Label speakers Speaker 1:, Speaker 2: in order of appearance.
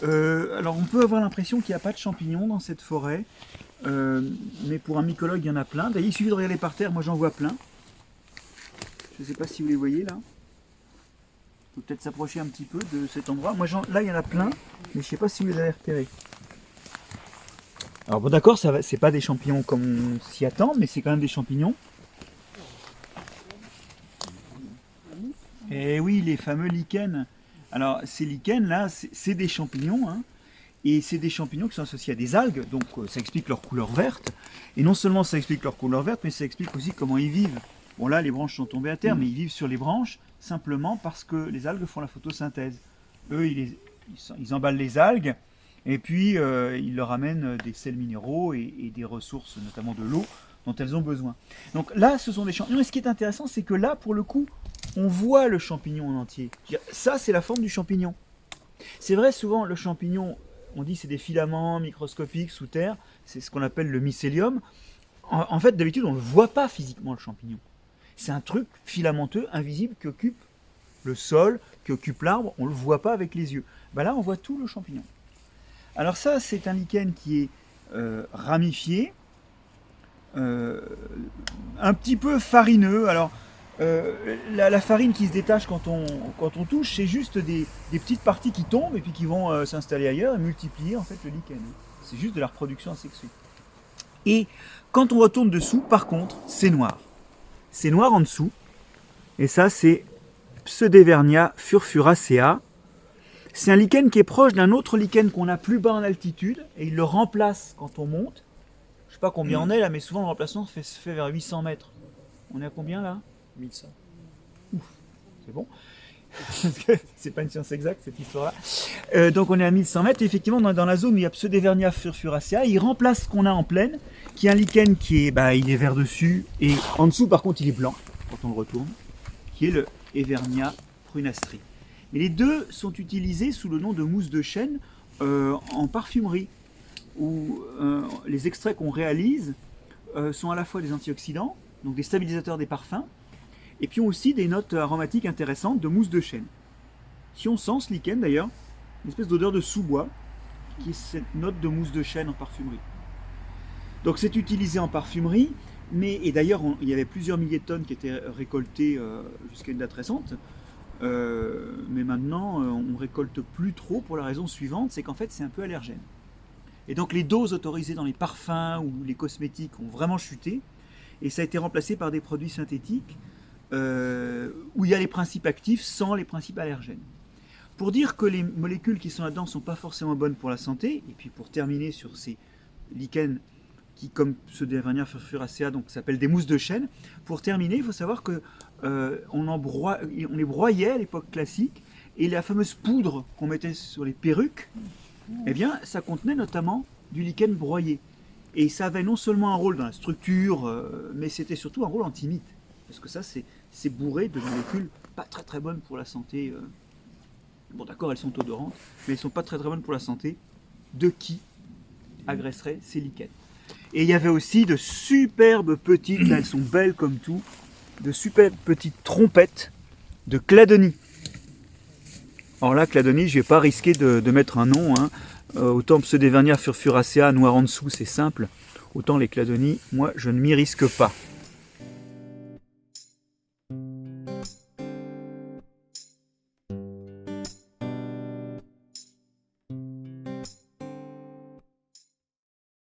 Speaker 1: Alors on peut avoir l'impression qu'il n'y a pas de champignons dans cette forêt, mais pour un mycologue il y en a plein. D'ailleurs il suffit de regarder par terre, moi j'en vois plein. Je ne sais pas si vous les voyez là. Il faut peut-être s'approcher un petit peu de cet endroit. Moi là il y en a plein, mais je ne sais pas si vous les avez repérés. Alors bon d'accord, c'est pas des champignons comme on s'y attend, mais c'est quand même des champignons. Et oui, les fameux lichens. Alors ces lichens là, c'est des champignons, hein, et c'est des champignons qui sont associés à des algues, donc ça explique leur couleur verte. Et non seulement ça explique leur couleur verte, mais ça explique aussi comment ils vivent. Bon là, les branches sont tombées à terre, mais ils vivent sur les branches simplement parce que les algues font la photosynthèse. Eux, ils emballent les algues, et puis ils leur amènent des sels minéraux et des ressources, notamment de l'eau, dont elles ont besoin. Donc là, ce sont des champignons. Et ce qui est intéressant, c'est que là, pour le coup, on voit le champignon en entier. Ça, c'est la forme du champignon. C'est vrai, souvent, le champignon, on dit c'est des filaments microscopiques sous terre, c'est ce qu'on appelle le mycélium. En fait, d'habitude, on ne le voit pas physiquement, le champignon. C'est un truc filamenteux, invisible, qui occupe le sol, qui occupe l'arbre, on ne le voit pas avec les yeux. Ben là, on voit tout le champignon. Alors ça, c'est un lichen qui est ramifié, un petit peu farineux. Alors, la farine qui se détache quand on touche, c'est juste des petites parties qui tombent et puis qui vont s'installer ailleurs et multiplier en fait le lichen. C'est juste de la reproduction asexuée. Et quand on retourne dessous, par contre, c'est noir. C'est noir en dessous. Et ça, c'est Pseudevernia furfuracea. C'est un lichen qui est proche d'un autre lichen qu'on a plus bas en altitude et il le remplace quand on monte. Je ne sais pas combien on est là, mais souvent le remplacement se fait vers 800 mètres. On est à combien là?
Speaker 2: 1100.
Speaker 1: Ouf, c'est bon. C'est pas une science exacte cette histoire-là. Donc on est à 1100 mètres et effectivement on est dans la zone où il y a Pseudevernia furfuracea. Il remplace ce qu'on a en plaine, qui est un lichen qui est, il est vert dessus et en dessous par contre il est blanc quand on le retourne, qui est le Evernia prunastri. Mais les deux sont utilisés sous le nom de mousse de chêne en parfumerie, où les extraits qu'on réalise sont à la fois des antioxydants, donc des stabilisateurs des parfums, et puis ont aussi des notes aromatiques intéressantes de mousse de chêne. Si on sent ce lichen d'ailleurs, une espèce d'odeur de sous-bois, qui est cette note de mousse de chêne en parfumerie. Donc c'est utilisé en parfumerie, et d'ailleurs il y avait plusieurs milliers de tonnes qui étaient récoltées jusqu'à une date récente, mais maintenant on récolte plus trop pour la raison suivante, c'est qu'en fait c'est un peu allergène. Et donc les doses autorisées dans les parfums ou les cosmétiques ont vraiment chuté, et ça a été remplacé par des produits synthétiques où il y a les principes actifs sans les principes allergènes. Pour dire que les molécules qui sont là-dedans ne sont pas forcément bonnes pour la santé, et puis pour terminer sur ces lichens qui, comme ceux d'Evernia furfuracea, donc s'appellent des mousses de chêne, pour terminer, il faut savoir que on les broyait à l'époque classique, et la fameuse poudre qu'on mettait sur les perruques, eh bien, ça contenait notamment du lichen broyé. Et ça avait non seulement un rôle dans la structure, mais c'était surtout un rôle antimite. Parce que ça, c'est bourré de molécules pas très très bonnes pour la santé. Bon d'accord, elles sont odorantes, mais elles ne sont pas très très bonnes pour la santé de qui agresserait ces lichens. Et il y avait aussi de superbes petites, là elles sont belles comme tout, de superbes petites trompettes de cladonie. Alors là, cladonie, je ne vais pas risquer de mettre un nom, hein. Autant Pseudevernia furfuracea, noir en dessous, c'est simple. Autant les cladonies, moi je ne m'y risque pas.